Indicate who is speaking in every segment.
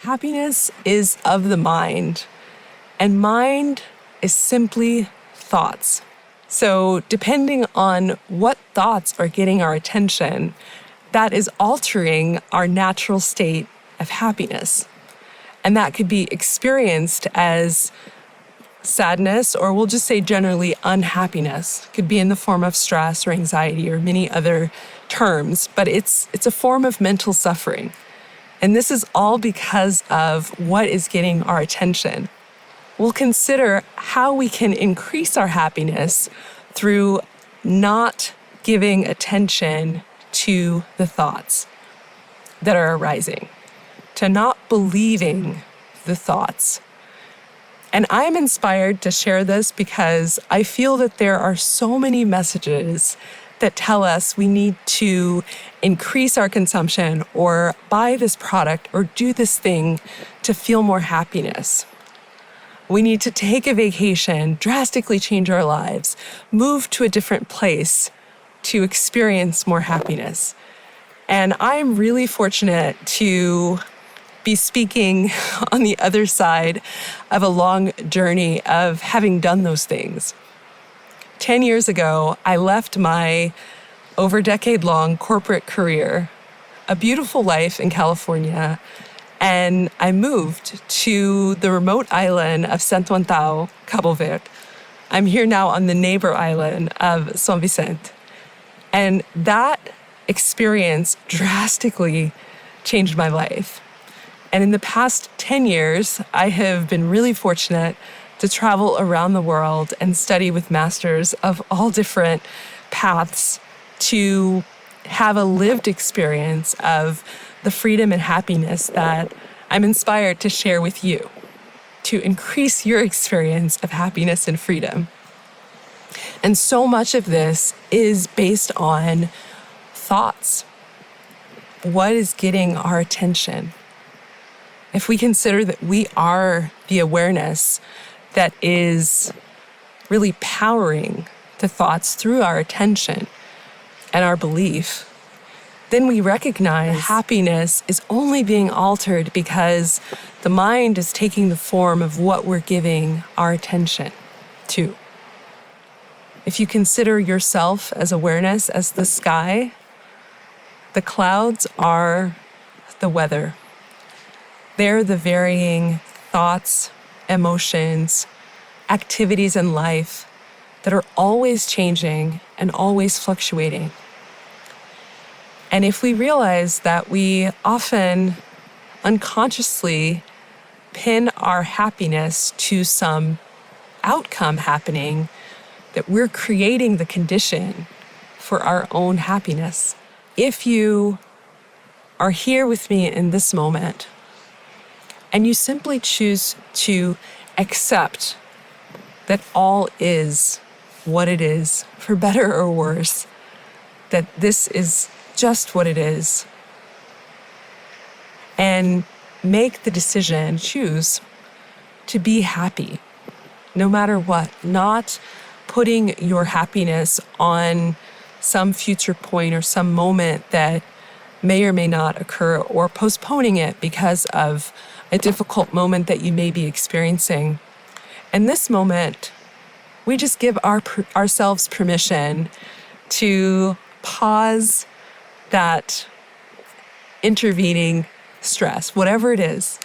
Speaker 1: Happiness is of the mind, and mind is simply thoughts. So depending on what thoughts are getting our attention, that is altering our natural state of happiness. And that could be experienced as sadness, or we'll just say generally unhappiness. It could be in the form of stress or anxiety or many other terms, but it's a form of mental suffering. And this is all because of what is getting our attention. We'll consider how we can increase our happiness through not giving attention to the thoughts that are arising, to not believing the thoughts. And I'm inspired to share this because I feel that there are so many messages that tell us we need to increase our consumption or buy this product or do this thing to feel more happiness. We need to take a vacation, drastically change our lives, move to a different place to experience more happiness. And I'm really fortunate to be speaking on the other side of a long journey of having done those things. 10 years ago, I left my over decade-long corporate career, a beautiful life in California, and I moved to the remote island of Santo Antão, Cabo Verde. I'm here now on the neighbor island of São Vicente. And that experience drastically changed my life. And in the past 10 years, I have been really fortunate to travel around the world and study with masters of all different paths to have a lived experience of the freedom and happiness that I'm inspired to share with you, to increase your experience of happiness and freedom. And so much of this is based on thoughts. What is getting our attention? If we consider that we are the awareness that is really powering the thoughts through our attention and our belief, then we recognize happiness is only being altered because the mind is taking the form of what we're giving our attention to. If you consider yourself as awareness, as the sky, the clouds are the weather. They're the varying thoughts, emotions, activities in life that are always changing and always fluctuating. And if we realize that we often unconsciously pin our happiness to some outcome happening, that we're creating the condition for our own happiness. If you are here with me in this moment, and you simply choose to accept that all is what it is, for better or worse, that this is just what it is, and make the decision, choose to be happy, no matter what, not putting your happiness on some future point or some moment that may or may not occur, or postponing it because of a difficult moment that you may be experiencing. In this moment, we just give ourselves permission to pause that intervening stress, whatever it is.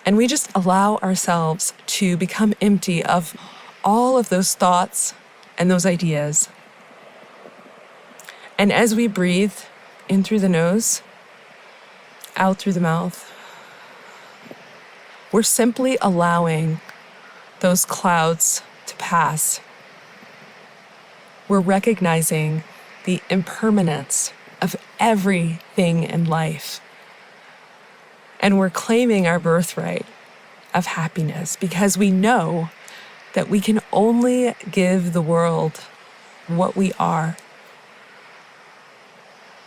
Speaker 1: And we just allow ourselves to become empty of all of those thoughts and those ideas. And as we breathe in through the nose, out through the mouth, we're simply allowing those clouds to pass. We're recognizing the impermanence of everything in life. And we're claiming our birthright of happiness because we know that we can only give the world what we are.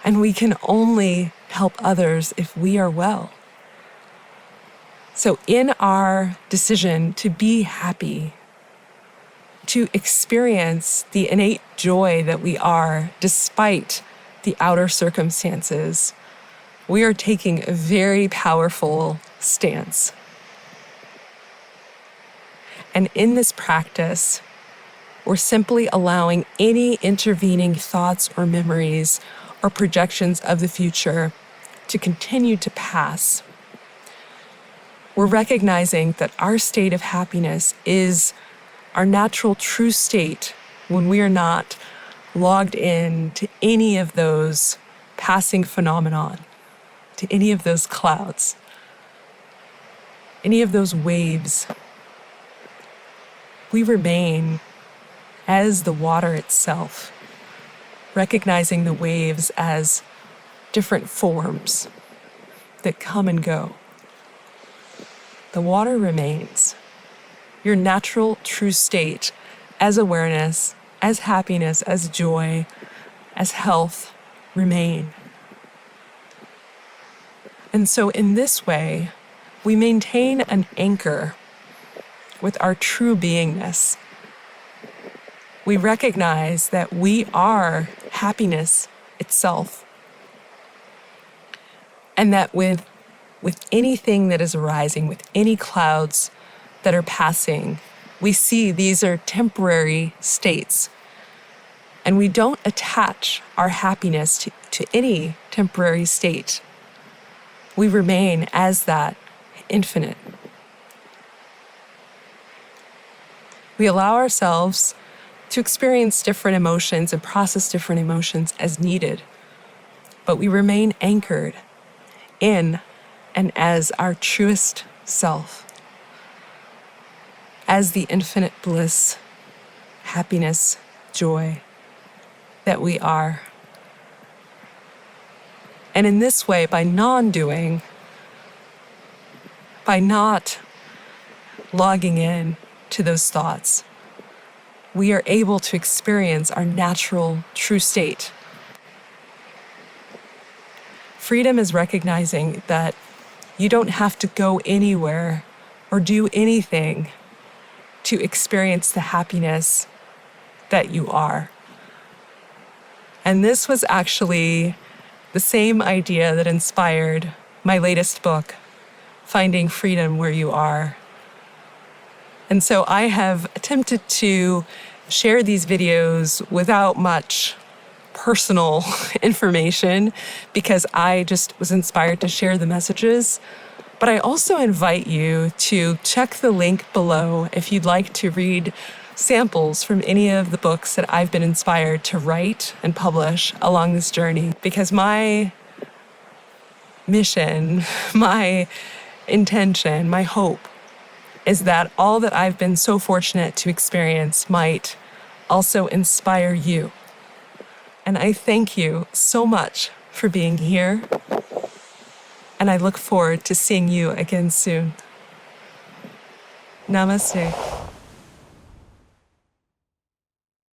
Speaker 1: And we can only help others if we are well. So in our decision to be happy, to experience the innate joy that we are despite the outer circumstances, we are taking a very powerful stance. And in this practice, we're simply allowing any intervening thoughts or memories or projections of the future to continue to pass. We're recognizing that our state of happiness is our natural true state when we are not logged in to any of those passing phenomenon, to any of those clouds, any of those waves. We remain as the water itself, recognizing the waves as different forms that come and go. The water remains. Your natural true state as awareness, as happiness, as joy, as health remain. And so in this way, we maintain an anchor with our true beingness. We recognize that we are happiness itself. And that with anything that is arising, with any clouds that are passing, we see these are temporary states. And we don't attach our happiness to any temporary state. We remain as that infinite. We allow ourselves to experience different emotions and process different emotions as needed, but we remain anchored in and as our truest self, as the infinite bliss, happiness, joy that we are. And in this way, by non-doing, by not logging in to those thoughts, we are able to experience our natural, true state. Freedom is recognizing that you don't have to go anywhere or do anything to experience the happiness that you are. And this was actually the same idea that inspired my latest book, Finding Freedom Where You Are. And so I have attempted to share these videos without much personal information because I just was inspired to share the messages. But I also invite you to check the link below if you'd like to read samples from any of the books that I've been inspired to write and publish along this journey. Because my mission, my intention, my hope is that all that I've been so fortunate to experience might also inspire you. And I thank you so much for being here. And I look forward to seeing you again soon. Namaste.